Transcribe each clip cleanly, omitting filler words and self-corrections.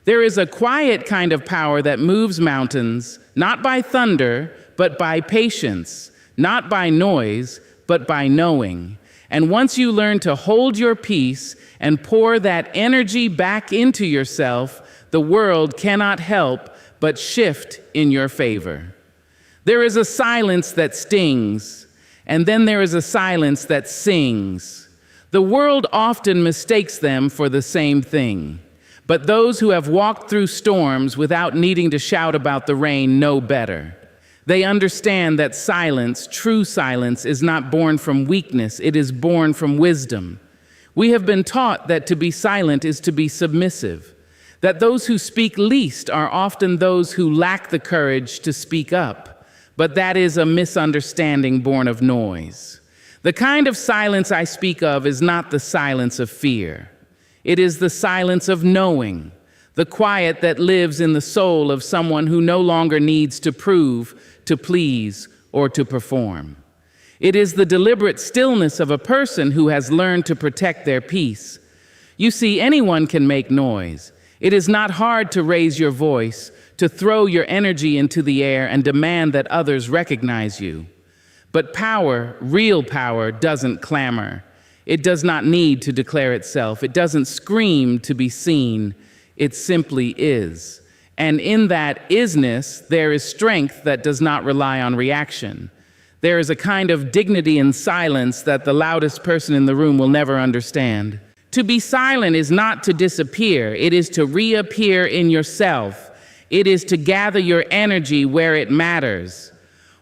There is a quiet kind of power that moves mountains, not by thunder, but by patience, not by noise, but by knowing. And once you learn to hold your peace and pour that energy back into yourself, the world cannot help but shift in your favor. There is a silence that stings, and then there is a silence that sings. The world often mistakes them for the same thing. But those who have walked through storms without needing to shout about the rain know better. They understand that silence, true silence, is not born from weakness, it is born from wisdom. We have been taught that to be silent is to be submissive, that those who speak least are often those who lack the courage to speak up, but that is a misunderstanding born of noise. The kind of silence I speak of is not the silence of fear. It is the silence of knowing, the quiet that lives in the soul of someone who no longer needs to prove, to please, or to perform. It is the deliberate stillness of a person who has learned to protect their peace. You see, anyone can make noise. It is not hard to raise your voice, to throw your energy into the air and demand that others recognize you. But power, real power, doesn't clamor. It does not need to declare itself. It doesn't scream to be seen. It simply is. And in that isness, there is strength that does not rely on reaction. There is a kind of dignity in silence that the loudest person in the room will never understand. To be silent is not to disappear. It is to reappear in yourself. It is to gather your energy where it matters.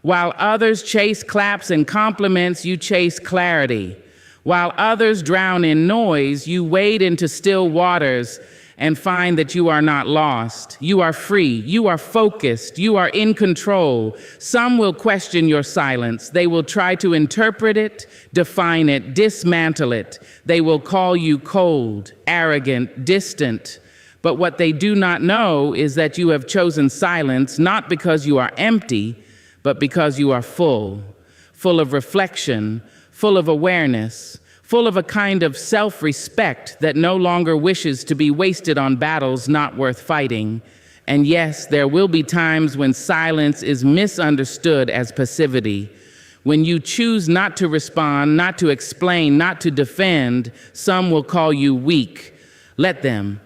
While others chase claps and compliments, you chase clarity. While others drown in noise, you wade into still waters and find that you are not lost. You are free, you are focused, you are in control. Some will question your silence. They will try to interpret it, define it, dismantle it. They will call you cold, arrogant, distant. But what they do not know is that you have chosen silence not because you are empty, but because you are full of reflection, full of awareness, full of a kind of self-respect that no longer wishes to be wasted on battles not worth fighting. And yes, there will be times when silence is misunderstood as passivity. When you choose not to respond, not to explain, not to defend, some will call you weak. Let them,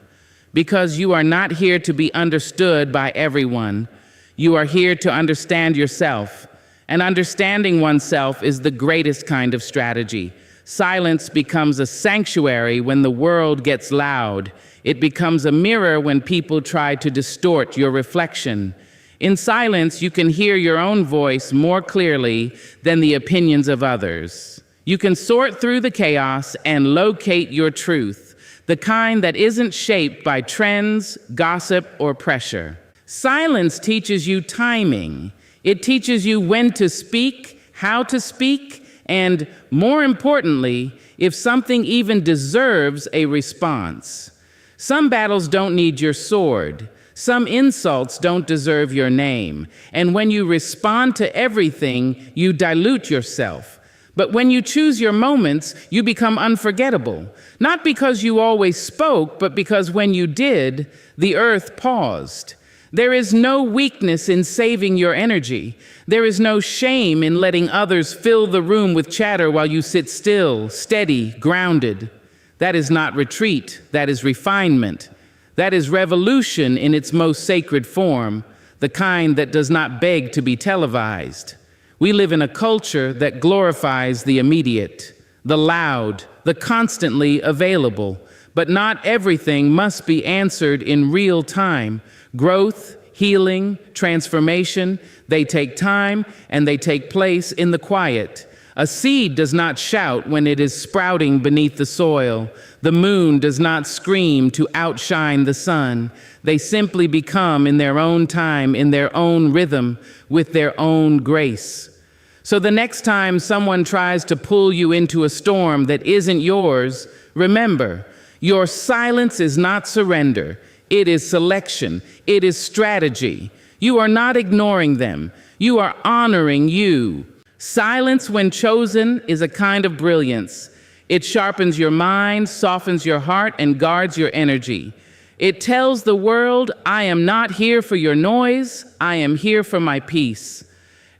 because you are not here to be understood by everyone. You are here to understand yourself. And understanding oneself is the greatest kind of strategy. Silence becomes a sanctuary when the world gets loud. It becomes a mirror when people try to distort your reflection. In silence, you can hear your own voice more clearly than the opinions of others. You can sort through the chaos and locate your truth, the kind that isn't shaped by trends, gossip, or pressure. Silence teaches you timing. It teaches you when to speak, how to speak, and more importantly, if something even deserves a response. Some battles don't need your sword. Some insults don't deserve your name. And when you respond to everything, you dilute yourself. But when you choose your moments, you become unforgettable. Not because you always spoke, but because when you did, the earth paused. There is no weakness in saving your energy. There is no shame in letting others fill the room with chatter while you sit still, steady, grounded. That is not retreat, that is refinement. That is revolution in its most sacred form, the kind that does not beg to be televised. We live in a culture that glorifies the immediate, the loud, the constantly available. But not everything must be answered in real time. Growth, healing, transformation, they take time and they take place in the quiet. A seed does not shout when it is sprouting beneath the soil. The moon does not scream to outshine the sun. They simply become in their own time, in their own rhythm, with their own grace. So the next time someone tries to pull you into a storm that isn't yours, remember, your silence is not surrender. It is selection. It is strategy. You are not ignoring them. You are honoring you. Silence, when chosen, is a kind of brilliance. It sharpens your mind, softens your heart, and guards your energy. It tells the world, I am not here for your noise, I am here for my peace.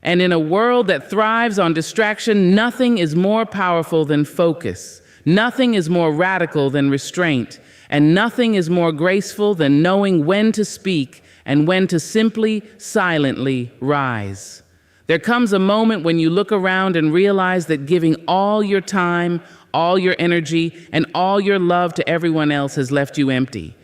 And in a world that thrives on distraction, nothing is more powerful than focus. Nothing is more radical than restraint. And nothing is more graceful than knowing when to speak and when to simply, silently rise. There comes a moment when you look around and realize that giving all your time, all your energy, and all your love to everyone else has left you empty.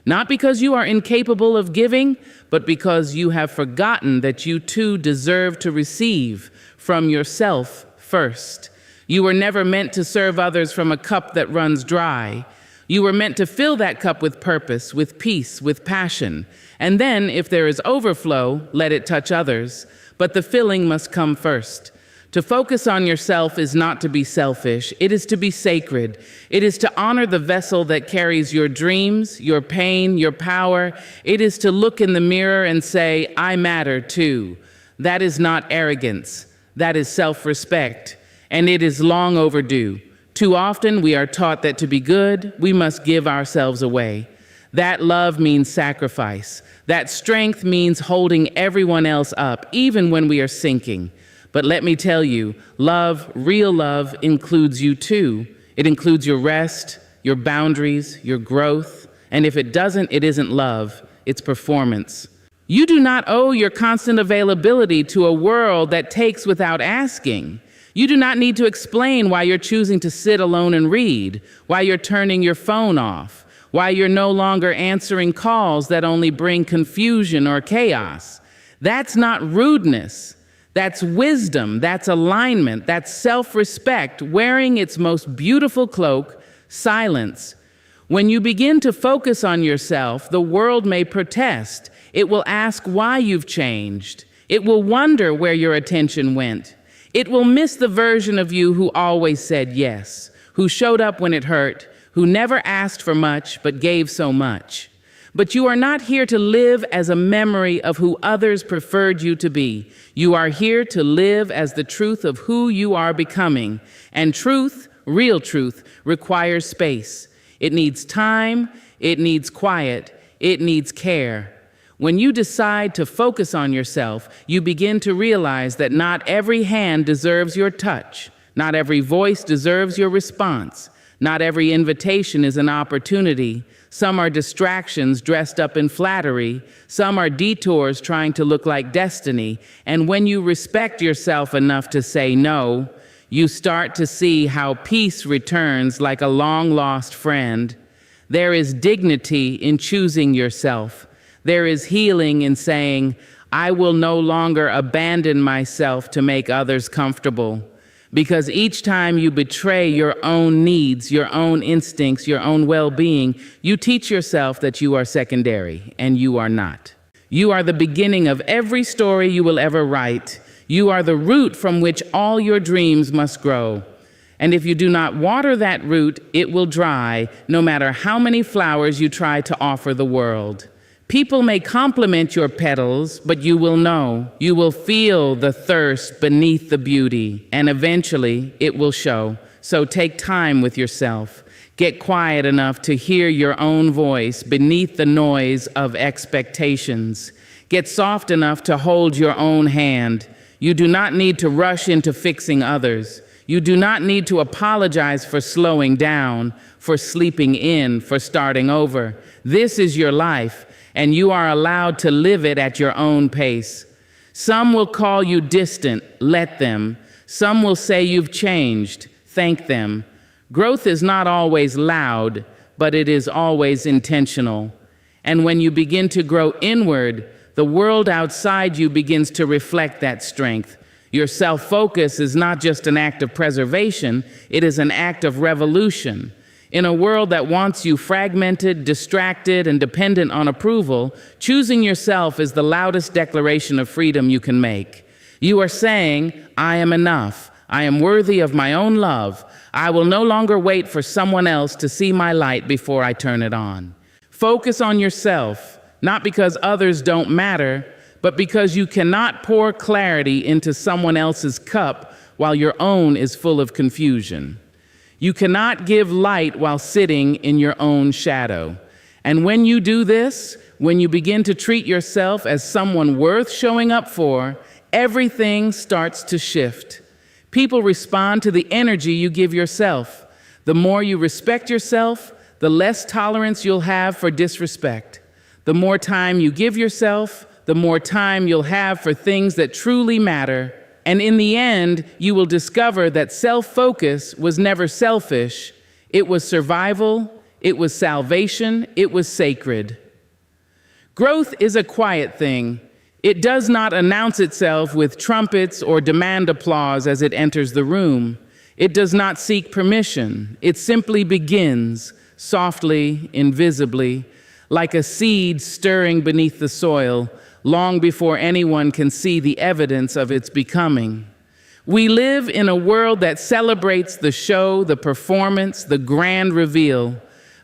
Not because you are incapable of giving, but because you have forgotten that you too deserve to receive from yourself first. You were never meant to serve others from a cup that runs dry. You were meant to fill that cup with purpose, with peace, with passion. And then, if there is overflow, let it touch others. But the filling must come first. To focus on yourself is not to be selfish. It is to be sacred. It is to honor the vessel that carries your dreams, your pain, your power. It is to look in the mirror and say, I matter too. That is not arrogance. That is self-respect. And it is long overdue. Too often we are taught that to be good, we must give ourselves away. That love means sacrifice. That strength means holding everyone else up, even when we are sinking. But let me tell you, love, real love, includes you too. It includes your rest, your boundaries, your growth. And if it doesn't, it isn't love, it's performance. You do not owe your constant availability to a world that takes without asking. You do not need to explain why you're choosing to sit alone and read, why you're turning your phone off, why you're no longer answering calls that only bring confusion or chaos. That's not rudeness. That's wisdom, that's alignment, that's self-respect, wearing its most beautiful cloak, silence. When you begin to focus on yourself, the world may protest. It will ask why you've changed. It will wonder where your attention went. It will miss the version of you who always said yes, who showed up when it hurt, who never asked for much but gave so much. But you are not here to live as a memory of who others preferred you to be. You are here to live as the truth of who you are becoming. And truth, real truth, requires space. It needs time, it needs quiet, it needs care. When you decide to focus on yourself, you begin to realize that not every hand deserves your touch. Not every voice deserves your response. Not every invitation is an opportunity. Some are distractions dressed up in flattery. Some are detours trying to look like destiny. And when you respect yourself enough to say no, you start to see how peace returns like a long-lost friend. There is dignity in choosing yourself. There is healing in saying, I will no longer abandon myself to make others comfortable. Because each time you betray your own needs, your own instincts, your own well-being, you teach yourself that you are secondary, and you are not. You are the beginning of every story you will ever write. You are the root from which all your dreams must grow. And if you do not water that root, it will dry, no matter how many flowers you try to offer the world. People may compliment your petals, but you will know. You will feel the thirst beneath the beauty, and eventually it will show. So take time with yourself. Get quiet enough to hear your own voice beneath the noise of expectations. Get soft enough to hold your own hand. You do not need to rush into fixing others. You do not need to apologize for slowing down, for sleeping in, for starting over. This is your life, and you are allowed to live it at your own pace. Some will call you distant, let them. Some will say you've changed, thank them. Growth is not always loud, but it is always intentional. And when you begin to grow inward, the world outside you begins to reflect that strength. Your self-focus is not just an act of preservation, it is an act of revolution. In a world that wants you fragmented, distracted, and dependent on approval, choosing yourself is the loudest declaration of freedom you can make. You are saying, I am enough. I am worthy of my own love. I will no longer wait for someone else to see my light before I turn it on. Focus on yourself, not because others don't matter, but because you cannot pour clarity into someone else's cup while your own is full of confusion. You cannot give light while sitting in your own shadow. And when you do this, when you begin to treat yourself as someone worth showing up for, everything starts to shift. People respond to the energy you give yourself. The more you respect yourself, the less tolerance you'll have for disrespect. The more time you give yourself, the more time you'll have for things that truly matter. And in the end, you will discover that self-focus was never selfish. It was survival, it was salvation, it was sacred. Growth is a quiet thing. It does not announce itself with trumpets or demand applause as it enters the room. It does not seek permission. It simply begins, softly, invisibly, like a seed stirring beneath the soil, long before anyone can see the evidence of its becoming. We live in a world that celebrates the show, the performance, the grand reveal.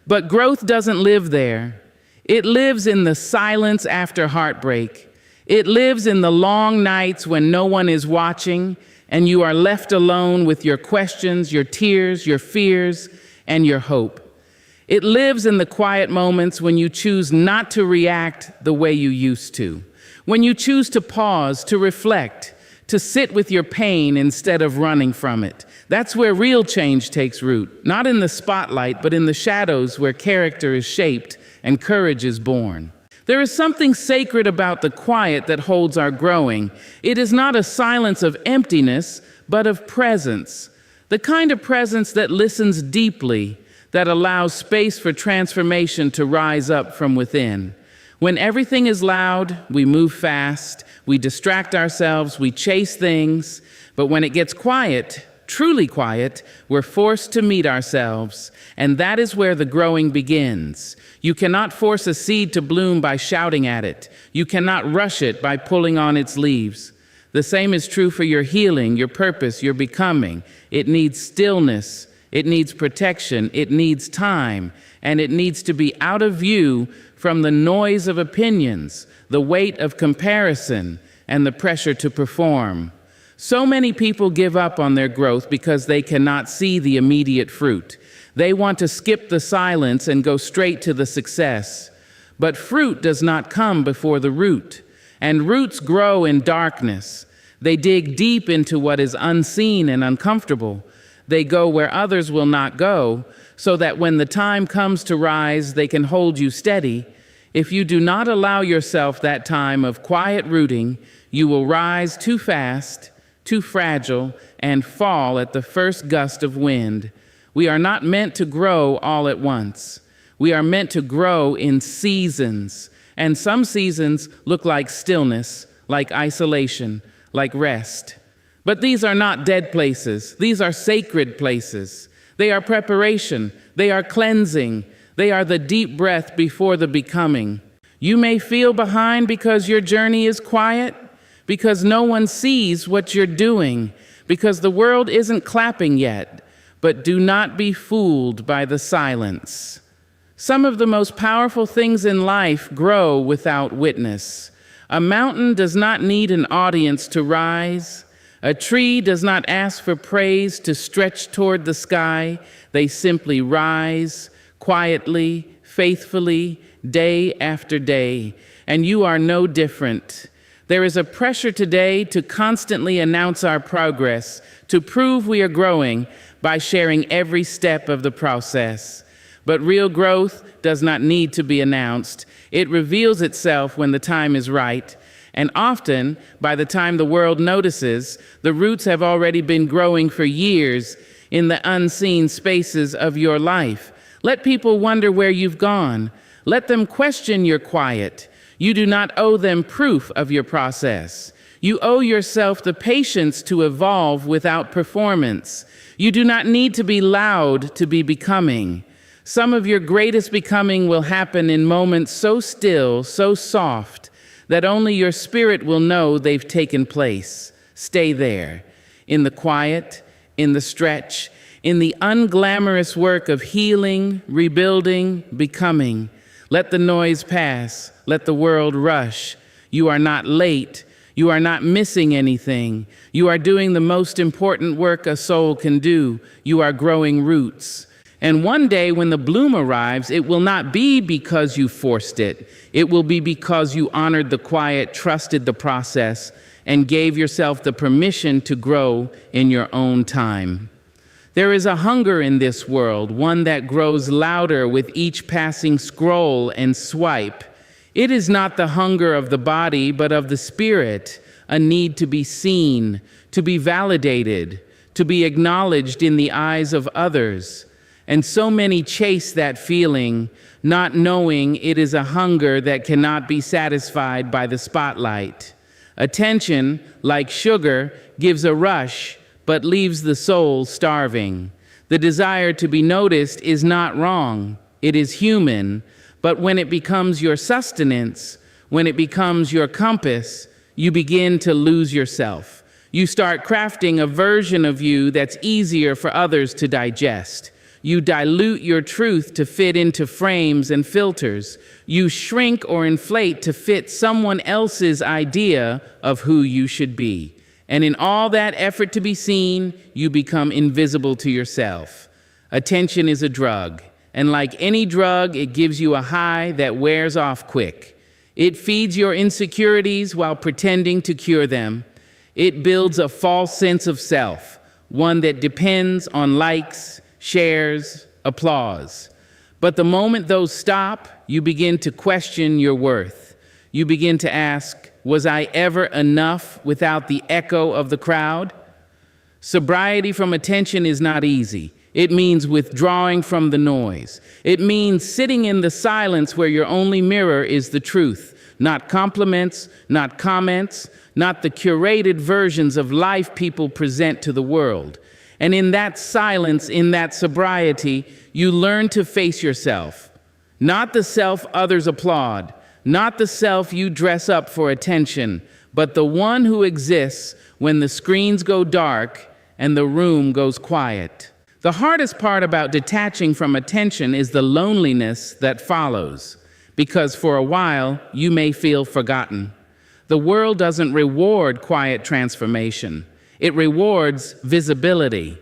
But growth doesn't live there. It lives in the silence after heartbreak. It lives in the long nights when no one is watching and you are left alone with your questions, your tears, your fears, and your hope. It lives in the quiet moments when you choose not to react the way you used to, when you choose to pause, to reflect, to sit with your pain instead of running from it. That's where real change takes root, not in the spotlight, but in the shadows where character is shaped and courage is born. There is something sacred about the quiet that holds our growing. It is not a silence of emptiness, but of presence. The kind of presence that listens deeply, that allows space for transformation to rise up from within. When everything is loud, we move fast, we distract ourselves, we chase things, but when it gets quiet, truly quiet, we're forced to meet ourselves, and that is where the growing begins. You cannot force a seed to bloom by shouting at it. You cannot rush it by pulling on its leaves. The same is true for your healing, your purpose, your becoming. It needs stillness, it needs protection, it needs time, and it needs to be out of view from the noise of opinions, the weight of comparison, and the pressure to perform. So many people give up on their growth because they cannot see the immediate fruit. They want to skip the silence and go straight to the success. But fruit does not come before the root, and roots grow in darkness. They dig deep into what is unseen and uncomfortable. They go where others will not go, so that when the time comes to rise, they can hold you steady. If you do not allow yourself that time of quiet rooting, you will rise too fast, too fragile, and fall at the first gust of wind. We are not meant to grow all at once. We are meant to grow in seasons, and some seasons look like stillness, like isolation, like rest. But these are not dead places. These are sacred places. They are preparation. They are cleansing. They are the deep breath before the becoming. You may feel behind because your journey is quiet, because no one sees what you're doing, because the world isn't clapping yet. But do not be fooled by the silence. Some of the most powerful things in life grow without witness. A mountain does not need an audience to rise. A tree does not ask for praise to stretch toward the sky. They simply rise quietly, faithfully, day after day. And you are no different. There is a pressure today to constantly announce our progress, to prove we are growing by sharing every step of the process. But real growth does not need to be announced. It reveals itself when the time is right. And often, by the time the world notices, the roots have already been growing for years in the unseen spaces of your life. Let people wonder where you've gone. Let them question your quiet. You do not owe them proof of your process. You owe yourself the patience to evolve without performance. You do not need to be loud to be becoming. Some of your greatest becoming will happen in moments so still, so soft, that only your spirit will know they've taken place. Stay there, in the quiet, in the stretch, in the unglamorous work of healing, rebuilding, becoming. Let the noise pass. Let the world rush. You are not late. You are not missing anything. You are doing the most important work a soul can do. You are growing roots. And one day when the bloom arrives, it will not be because you forced it. It will be because you honored the quiet, trusted the process, and gave yourself the permission to grow in your own time. There is a hunger in this world, one that grows louder with each passing scroll and swipe. It is not the hunger of the body, but of the spirit, a need to be seen, to be validated, to be acknowledged in the eyes of others. And so many chase that feeling, not knowing it is a hunger that cannot be satisfied by the spotlight. Attention, like sugar, gives a rush, but leaves the soul starving. The desire to be noticed is not wrong. It is human. But when it becomes your sustenance, when it becomes your compass, you begin to lose yourself. You start crafting a version of you that's easier for others to digest. You dilute your truth to fit into frames and filters. You shrink or inflate to fit someone else's idea of who you should be. And in all that effort to be seen, you become invisible to yourself. Attention is a drug, and like any drug, it gives you a high that wears off quick. It feeds your insecurities while pretending to cure them. It builds a false sense of self, one that depends on likes, shares, applause. But the moment those stop, you begin to question your worth. You begin to ask, was I ever enough without the echo of the crowd? Sobriety from attention is not easy. It means withdrawing from the noise. It means sitting in the silence where your only mirror is the truth, not compliments, not comments, not the curated versions of life people present to the world. And in that silence, in that sobriety, you learn to face yourself. Not the self others applaud, not the self you dress up for attention, but the one who exists when the screens go dark and the room goes quiet. The hardest part about detaching from attention is the loneliness that follows, because for a while you may feel forgotten. The world doesn't reward quiet transformation. It rewards visibility.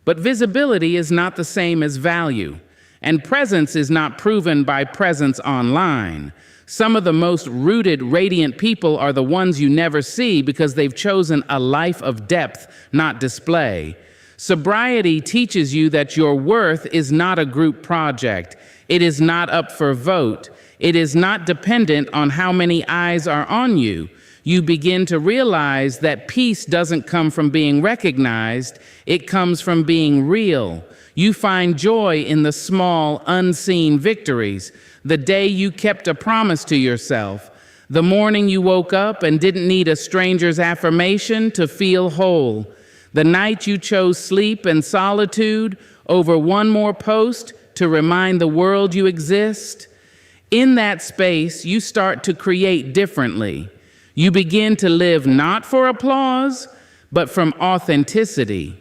But visibility is not the same as value, and presence is not proven by presence online. Some of the most rooted, radiant people are the ones you never see because they've chosen a life of depth, not display. Sobriety teaches you that your worth is not a group project. It is not up for vote. It is not dependent on how many eyes are on you. You begin to realize that peace doesn't come from being recognized, it comes from being real. You find joy in the small, unseen victories. The day you kept a promise to yourself, the morning you woke up and didn't need a stranger's affirmation to feel whole, the night you chose sleep and solitude over one more post to remind the world you exist. In that space, you start to create differently. You begin to live not for applause, but from authenticity.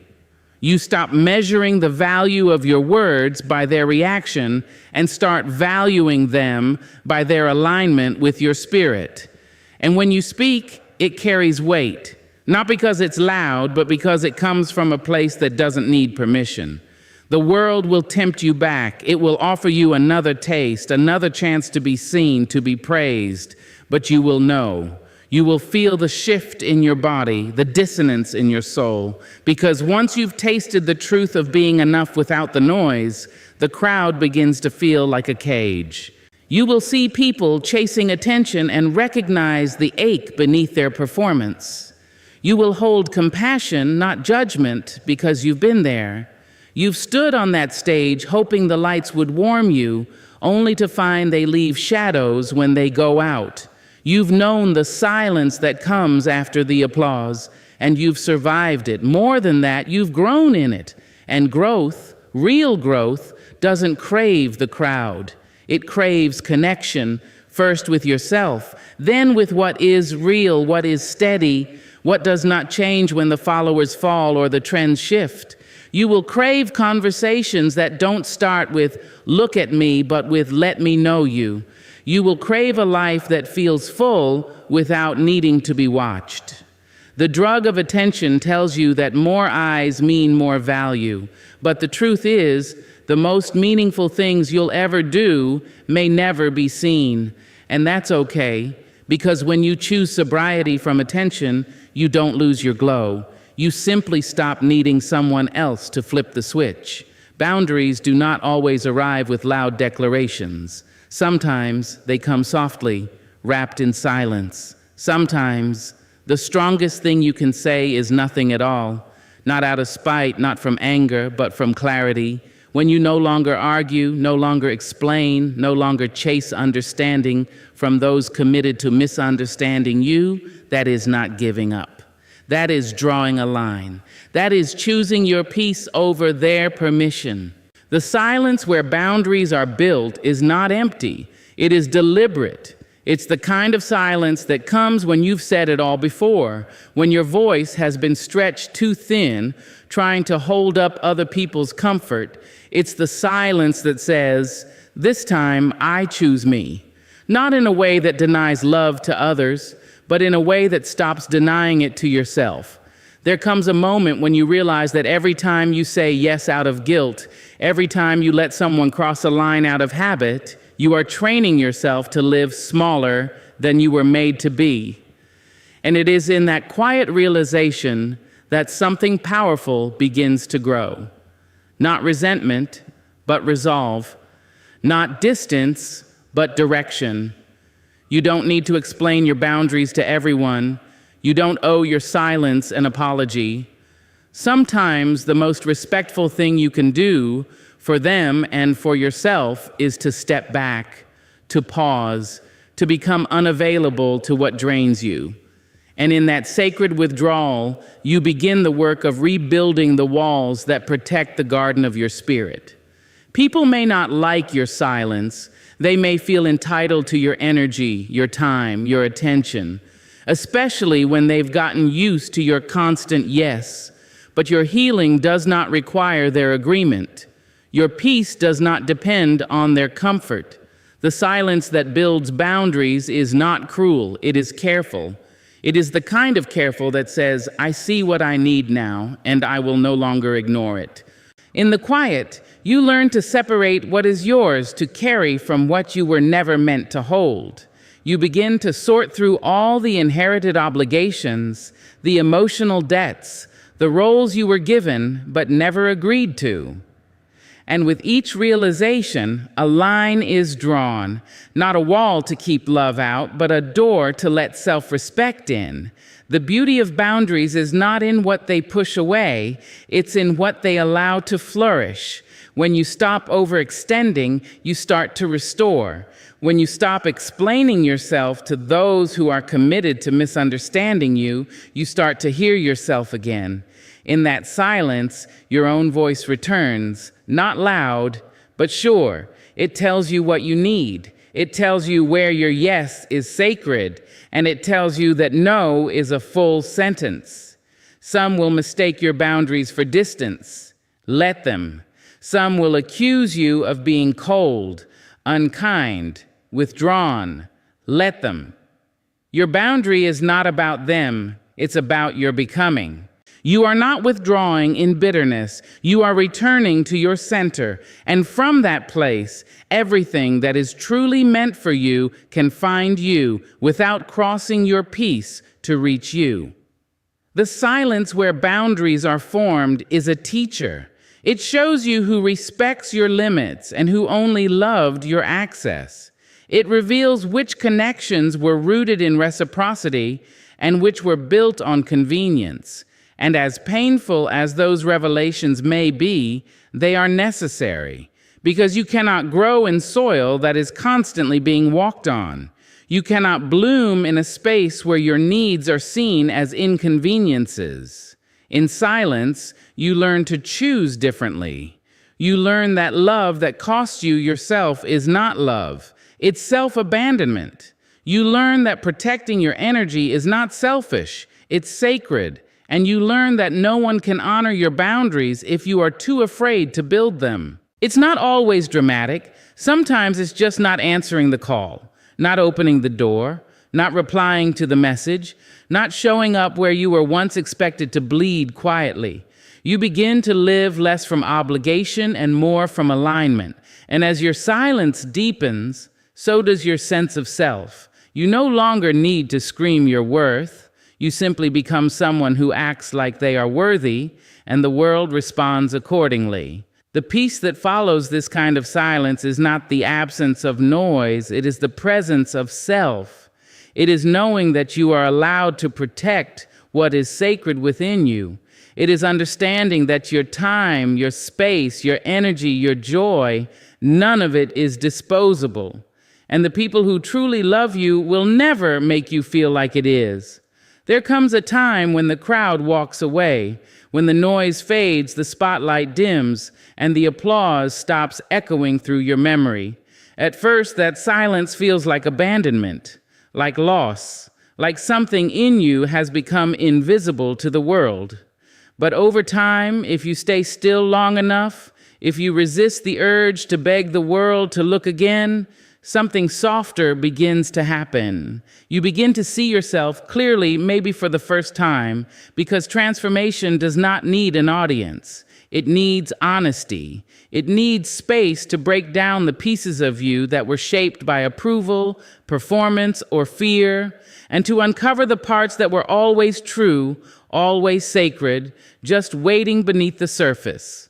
You stop measuring the value of your words by their reaction and start valuing them by their alignment with your spirit. And when you speak, it carries weight, not because it's loud, but because it comes from a place that doesn't need permission. The world will tempt you back. It will offer you another taste, another chance to be seen, to be praised, but you will know. You will feel the shift in your body, the dissonance in your soul, because once you've tasted the truth of being enough without the noise, the crowd begins to feel like a cage. You will see people chasing attention and recognize the ache beneath their performance. You will hold compassion, not judgment, because you've been there. You've stood on that stage hoping the lights would warm you, only to find they leave shadows when they go out. You've known the silence that comes after the applause, and you've survived it. More than that, you've grown in it. And growth, real growth, doesn't crave the crowd. It craves connection, first with yourself, then with what is real, what is steady, what does not change when the followers fall or the trends shift. You will crave conversations that don't start with, look at me, but with, let me know you. You will crave a life that feels full without needing to be watched. The drug of attention tells you that more eyes mean more value, but the truth is, The most meaningful things you'll ever do may never be seen. And that's okay, because when you choose sobriety from attention, you don't lose your glow. You simply stop needing someone else to flip the switch. Boundaries do not always arrive with loud declarations. Sometimes they come softly, wrapped in silence. Sometimes the strongest thing you can say is nothing at all. Not out of spite, not from anger, but from clarity. When you no longer argue, no longer explain, no longer chase understanding from those committed to misunderstanding you, that is not giving up. That is drawing a line. That is choosing your peace over their permission. The silence where boundaries are built is not empty. It is deliberate. It's the kind of silence that comes when you've said it all before, when your voice has been stretched too thin, trying to hold up other people's comfort. It's the silence that says, "This time I choose me." Not in a way that denies love to others, but in a way that stops denying it to yourself. There comes a moment when you realize that every time you say yes out of guilt, every time you let someone cross a line out of habit, you are training yourself to live smaller than you were made to be. And it is in that quiet realization that something powerful begins to grow. Not resentment, but resolve. Not distance, but direction. You don't need to explain your boundaries to everyone. You don't owe your silence an apology. Sometimes the most respectful thing you can do for them and for yourself is to step back, to pause, to become unavailable to what drains you. And in that sacred withdrawal, you begin the work of rebuilding the walls that protect the garden of your spirit. People may not like your silence. They may feel entitled to your energy, your time, your attention, especially when they've gotten used to your constant yes. But your healing does not require their agreement. Your peace does not depend on their comfort. The silence that builds boundaries is not cruel, it is careful. It is the kind of careful that says, "I see what I need now, and I will no longer ignore it." In the quiet, you learn to separate what is yours to carry from what you were never meant to hold. You begin to sort through all the inherited obligations, the emotional debts, the roles you were given but never agreed to. And with each realization, a line is drawn, not a wall to keep love out, but a door to let self-respect in. The beauty of boundaries is not in what they push away, it's in what they allow to flourish. When you stop overextending, you start to restore. When you stop explaining yourself to those who are committed to misunderstanding you, you start to hear yourself again. In that silence, your own voice returns, not loud, but sure. It tells you what you need. It tells you where your yes is sacred, and it tells you that no is a full sentence. Some will mistake your boundaries for distance. Let them. Some will accuse you of being cold, unkind, withdrawn. Let them. Your boundary is not about them, it's about your becoming. You are not withdrawing in bitterness. You are returning to your center. And from that place, everything that is truly meant for you can find you without crossing your peace to reach you. The silence where boundaries are formed is a teacher. It shows you who respects your limits and who only loved your access. It reveals which connections were rooted in reciprocity and which were built on convenience. And as painful as those revelations may be, they are necessary, because you cannot grow in soil that is constantly being walked on. You cannot bloom in a space where your needs are seen as inconveniences. In silence, you learn to choose differently. You learn that love that costs you yourself is not love. It's self-abandonment. You learn that protecting your energy is not selfish. It's sacred. And you learn that no one can honor your boundaries if you are too afraid to build them. It's not always dramatic. Sometimes it's just not answering the call, not opening the door, not replying to the message, not showing up where you were once expected to bleed quietly. You begin to live less from obligation and more from alignment. And as your silence deepens, so does your sense of self. You no longer need to scream your worth. You simply become someone who acts like they are worthy, and the world responds accordingly. The peace that follows this kind of silence is not the absence of noise, it is the presence of self. It is knowing that you are allowed to protect what is sacred within you. It is understanding that your time, your space, your energy, your joy, none of it is disposable. And the people who truly love you will never make you feel like it is. There comes a time when the crowd walks away, when the noise fades, the spotlight dims, and the applause stops echoing through your memory. At first, that silence feels like abandonment, like loss, like something in you has become invisible to the world. But over time, if you stay still long enough, if you resist the urge to beg the world to look again, something softer begins to happen. You begin to see yourself clearly, maybe for the first time, because transformation does not need an audience. It needs honesty. It needs space to break down the pieces of you that were shaped by approval, performance, or fear, and to uncover the parts that were always true, always sacred, just waiting beneath the surface.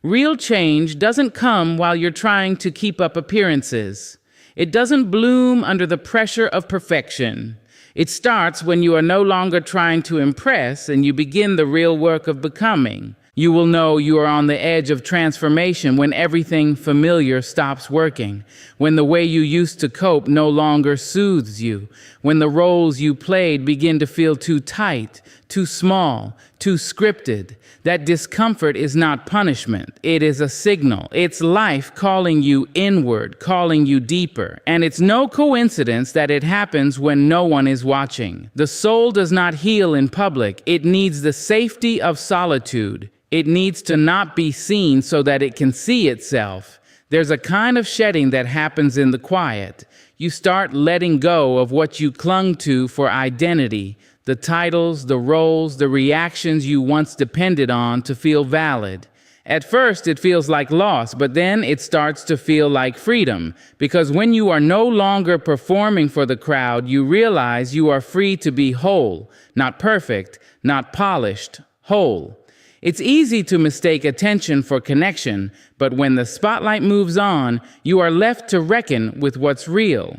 Real change doesn't come while you're trying to keep up appearances. It doesn't bloom under the pressure of perfection. It starts when you are no longer trying to impress and you begin the real work of becoming. You will know you are on the edge of transformation when everything familiar stops working, when the way you used to cope no longer soothes you, when the roles you played begin to feel too tight, too small, too scripted. That discomfort is not punishment. It is a signal. It's life calling you inward, calling you deeper. And it's no coincidence that it happens when no one is watching. The soul does not heal in public. It needs the safety of solitude. It needs to not be seen so that it can see itself. There's a kind of shedding that happens in the quiet. You start letting go of what you clung to for identity, the titles, the roles, the reactions you once depended on to feel valid. At first, it feels like loss, but then it starts to feel like freedom, because when you are no longer performing for the crowd, you realize you are free to be whole, not perfect, not polished, whole. It's easy to mistake attention for connection, but when the spotlight moves on, you are left to reckon with what's real.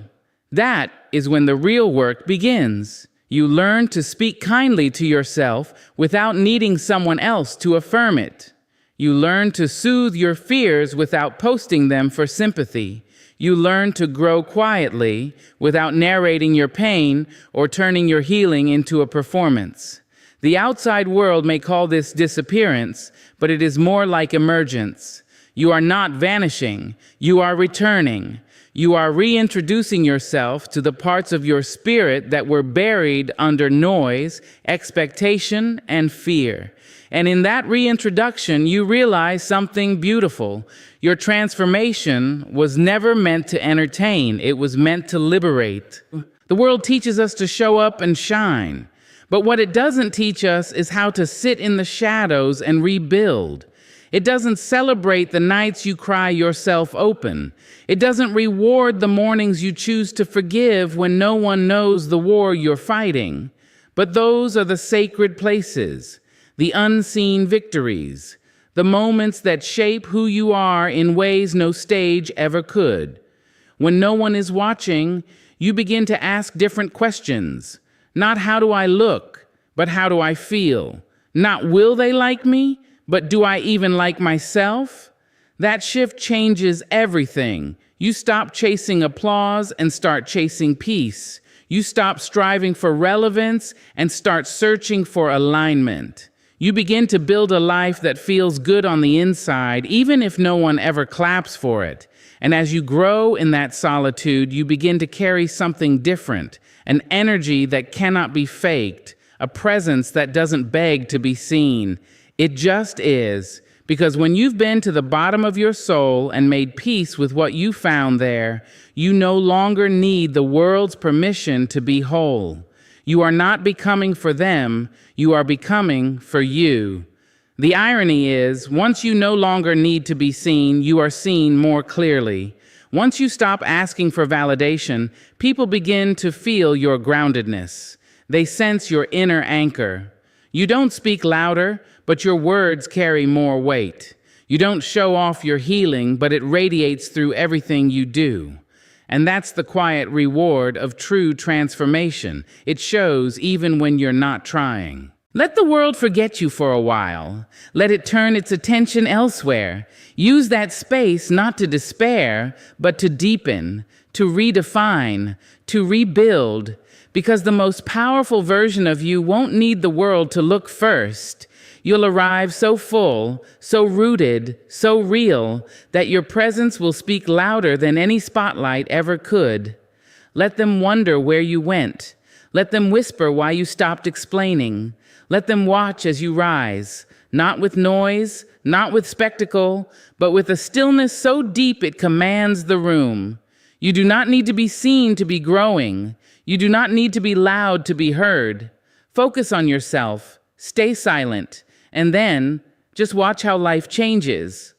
That is when the real work begins. You learn to speak kindly to yourself without needing someone else to affirm it. You learn to soothe your fears without posting them for sympathy. You learn to grow quietly without narrating your pain or turning your healing into a performance. The outside world may call this disappearance, but it is more like emergence. You are not vanishing, you are returning. You are reintroducing yourself to the parts of your spirit that were buried under noise, expectation, and fear. And in that reintroduction, you realize something beautiful. Your transformation was never meant to entertain, it was meant to liberate. The world teaches us to show up and shine. But what it doesn't teach us is how to sit in the shadows and rebuild. It doesn't celebrate the nights you cry yourself open. It doesn't reward the mornings you choose to forgive when no one knows the war you're fighting. But those are the sacred places, the unseen victories, the moments that shape who you are in ways no stage ever could. When no one is watching, you begin to ask different questions. Not how do I look, but how do I feel? Not will they like me, but do I even like myself? That shift changes everything. You stop chasing applause and start chasing peace. You stop striving for relevance and start searching for alignment. You begin to build a life that feels good on the inside, even if no one ever claps for it. And as you grow in that solitude, you begin to carry something different, an energy that cannot be faked, a presence that doesn't beg to be seen. It just is, because when you've been to the bottom of your soul and made peace with what you found there, you no longer need the world's permission to be whole. You are not becoming for them, you are becoming for you. The irony is, once you no longer need to be seen, you are seen more clearly. Once you stop asking for validation, people begin to feel your groundedness. They sense your inner anchor. You don't speak louder, but your words carry more weight. You don't show off your healing, but it radiates through everything you do. And that's the quiet reward of true transformation. It shows even when you're not trying. Let the world forget you for a while. Let it turn its attention elsewhere. Use that space not to despair, but to deepen, to redefine, to rebuild, because the most powerful version of you won't need the world to look first. You'll arrive so full, so rooted, so real, that your presence will speak louder than any spotlight ever could. Let them wonder where you went. Let them whisper why you stopped explaining. Let them watch as you rise, not with noise, not with spectacle, but with a stillness so deep it commands the room. You do not need to be seen to be growing. You do not need to be loud to be heard. Focus on yourself, stay silent, and then just watch how life changes.